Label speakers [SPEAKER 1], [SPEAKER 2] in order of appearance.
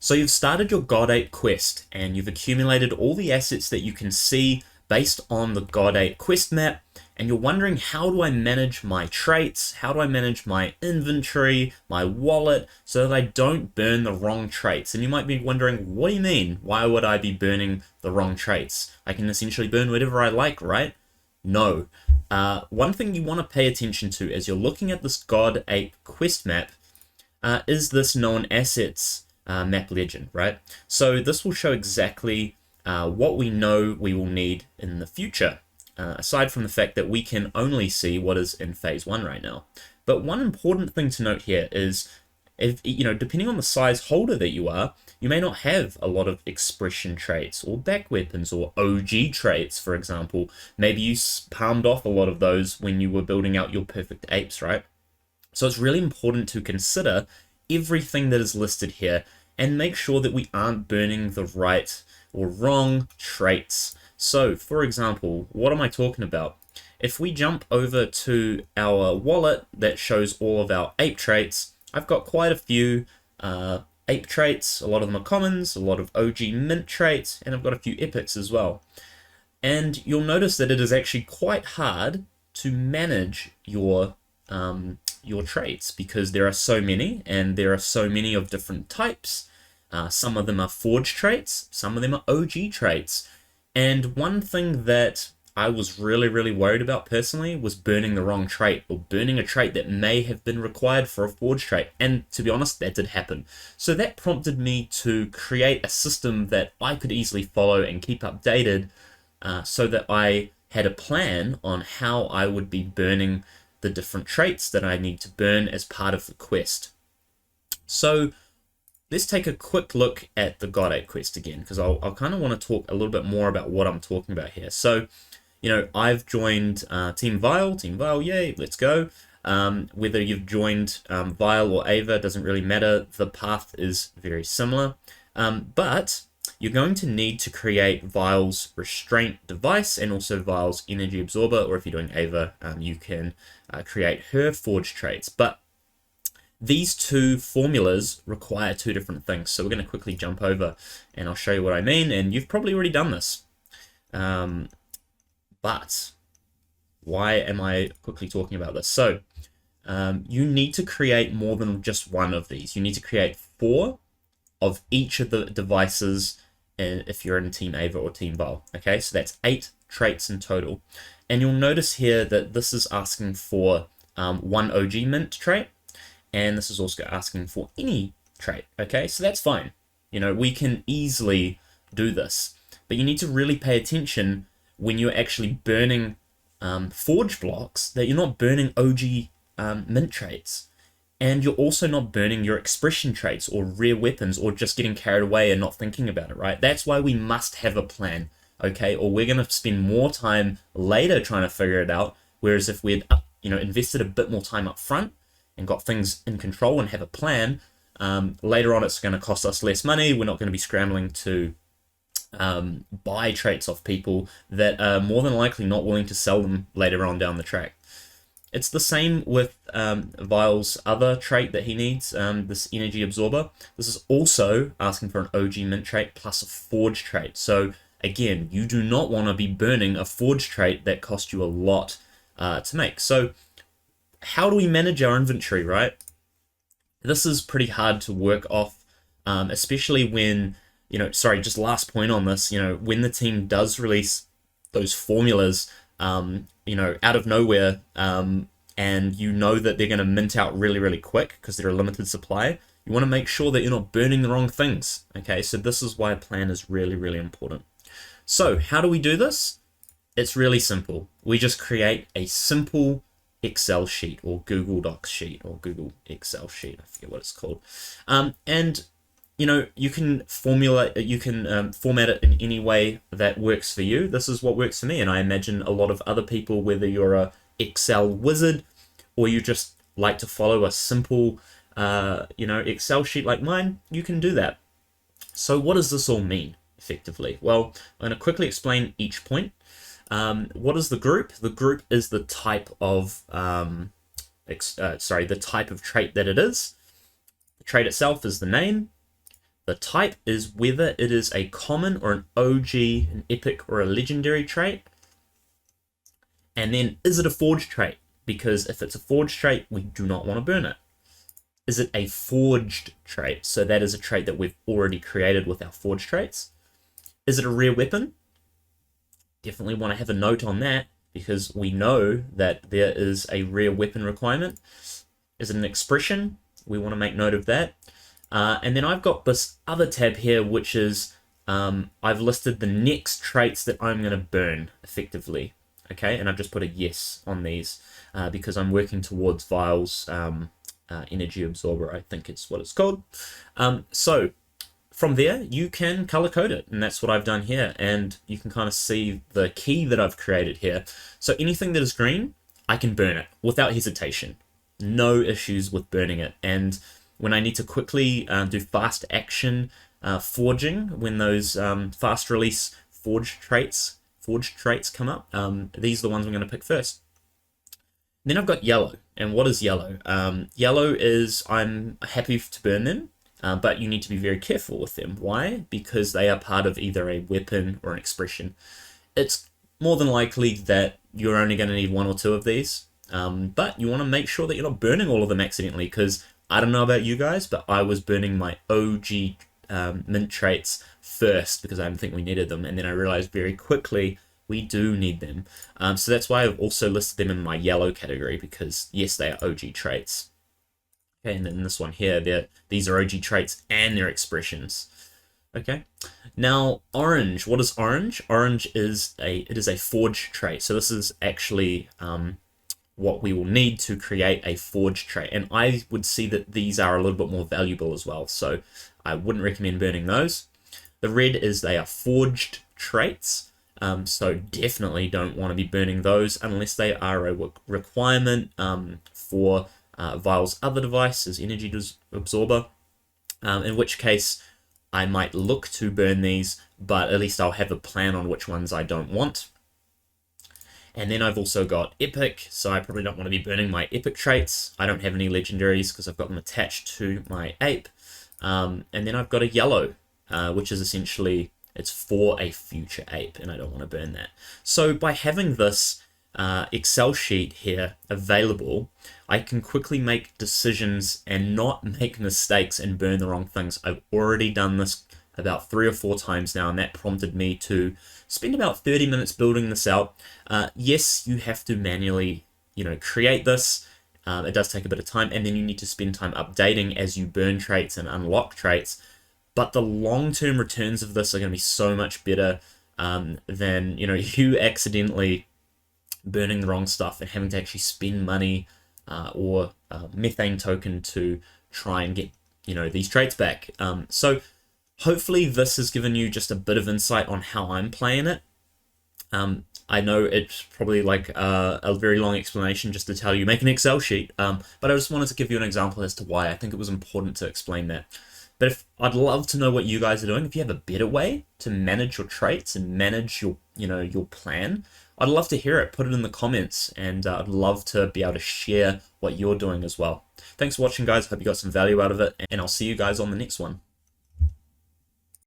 [SPEAKER 1] So you've started your God Ape Quest and you've accumulated all the assets that you can see based on the God Ape Quest map, and you're wondering, how do I manage my traits? How do I manage my inventory, my wallet, so that I don't burn the wrong traits? And you might be wondering, what do you mean? Why would I be burning the wrong traits? I can essentially burn whatever I like, right? No. One thing you want to pay attention to as you're looking at this God Ape Quest map is this known assets map legend, right? So this will show exactly what we know we will need in the future, aside from the fact that we can only see what is in phase 1 right now. But one important thing to note here is, if depending on the size holder that you are, you may not have a lot of expression traits or back weapons or OG traits, for example. Maybe you palmed off a lot of those when you were building out your perfect apes, right? So it's really important to consider everything that is listed here and make sure that we aren't burning the right or wrong traits. So, for example, what am I talking about? If we jump over to our wallet that shows all of our ape traits, I've got quite a few ape traits. A lot of them are commons, a lot of OG mint traits, and I've got a few epics as well. And you'll notice that it is actually quite hard to manage your traits because there are so many, and there are so many of different types. Some of them are forged traits, some of them are OG traits. And one thing that I was really worried about personally was burning the wrong trait, or burning a trait that may have been required for a forged trait. And to be honest, that did happen. So that prompted me to create a system that I could easily follow and keep updated, so that I had a plan on how I would be burning the different traits that I need to burn as part of the quest. So let's take a quick look at the God Ape Quest again, because I'll kind of want to talk a little bit more about what I'm talking about here. So, I've joined Team Vile, yay, let's go. Whether you've joined Vile or Ava, doesn't really matter. The path is very similar. But you're going to need to create Vile's restraint device and also Vile's energy absorber, or if you're doing Ava, you can create her forged traits. But these two formulas require two different things. So we're going to quickly jump over and I'll show you what I mean. And you've probably already done this. But why am I quickly talking about this? So you need to create more than just one of these. You need to create 4 of each of the devices if you're in Team Ava or Team Vile. Okay, so that's 8 traits in total. And you'll notice here that this is asking for 1 OG mint trait. And this is also asking for any trait, okay? So that's fine. We can easily do this. But you need to really pay attention when you're actually burning forge blocks, that you're not burning OG mint traits. And you're also not burning your expression traits or rare weapons, or just getting carried away and not thinking about it, right? That's why we must have a plan, okay? Or we're going to spend more time later trying to figure it out. Whereas if we'd invested a bit more time up front, and got things in control and have a plan, later on it's going to cost us less money. We're not going to be scrambling to buy traits off people that are more than likely not willing to sell them later on down the track. It's the same with Vile's other trait that he needs, this energy absorber. This is also asking for an OG mint trait plus a forge trait. So again, you do not want to be burning a forge trait that cost you a lot to make. So how do we manage our inventory, right? This is pretty hard to work off, especially when, just last point on this, when the team does release those formulas, out of nowhere, and that they're going to mint out really quick because they're a limited supply, you want to make sure that you're not burning the wrong things, okay? So this is why a plan is really important. So how do we do this? It's really simple. We just create a simple Excel sheet or Google Docs sheet or Google Excel sheet. I forget what it's called. And you can format it in any way that works for you. This is what works for me, and I imagine a lot of other people, whether you're a Excel wizard or you just like to follow a simple Excel sheet like mine, you can do that. So what does this all mean effectively? Well, I'm going to quickly explain each point. What is the group? The group is the type of the type of trait that it is. The trait itself is the name. The type is whether it is a common or an OG, an epic or a legendary trait. And then, is it a forged trait? Because if it's a forged trait, we do not want to burn it. Is it a forged trait? So that is a trait that we've already created with our forged traits. Is it a rare weapon? Definitely want to have a note on that, because we know that there is a rare weapon requirement. Is it an expression? We want to make note of that. And then I've got this other tab here, which is I've listed the next traits that I'm going to burn effectively. Okay, and I've just put a yes on these because I'm working towards Vile's energy absorber, I think it's what it's called. So from there, you can color code it, and that's what I've done here. And you can kind of see the key that I've created here. So anything that is green, I can burn it without hesitation. No issues with burning it. And when I need to quickly do fast action forging, when those fast release forged traits come up, these are the ones I'm going to pick first. Then I've got yellow. And what is yellow? Yellow is, I'm happy to burn them, but you need to be very careful with them. Why? Because they are part of either a weapon or an expression. It's more than likely that you're only going to need one or two of these, but you want to make sure that you're not burning all of them accidentally, because I don't know about you guys, but I was burning my OG mint traits first because I didn't think we needed them, and then I realized very quickly we do need them. So that's why I've also listed them in my yellow category, because yes, they are OG traits. Okay, and then this one here, these are OG traits and their expressions. Okay, now orange. What is orange? Orange is a forged trait. So this is actually what we will need to create a forged trait, and I would see that these are a little bit more valuable as well. So I wouldn't recommend burning those. The red is they are forged traits. So definitely don't want to be burning those unless they are a requirement for Vile's other device, his energy absorber, in which case I might look to burn these, but at least I'll have a plan on which ones I don't want. And then I've also got epic, so I probably don't want to be burning my epic traits. I don't have any legendaries because I've got them attached to my ape. And then I've got a yellow, which is essentially, it's for a future ape, and I don't want to burn that. So by having this Excel sheet here available, I can quickly make decisions and not make mistakes and burn the wrong things. I've already done this about 3 or 4 times now, and that prompted me to spend about 30 minutes building this out. Yes, you have to manually, create this. It does take a bit of time, and then you need to spend time updating as you burn traits and unlock traits. But the long-term returns of this are going to be so much better than, you accidentally burning the wrong stuff and having to actually spend money or methane token to try and get, these traits back. So hopefully this has given you just a bit of insight on how I'm playing it. I know it's probably like a very long explanation just to tell you make an Excel sheet, but I just wanted to give you an example as to why I think it was important to explain that. But I'd love to know what you guys are doing. If you have a better way to manage your traits and manage your, your plan, I'd love to hear it. Put it in the comments, and I'd love to be able to share what you're doing as well. Thanks for watching, guys. Hope you got some value out of it, and I'll see you guys on the next one.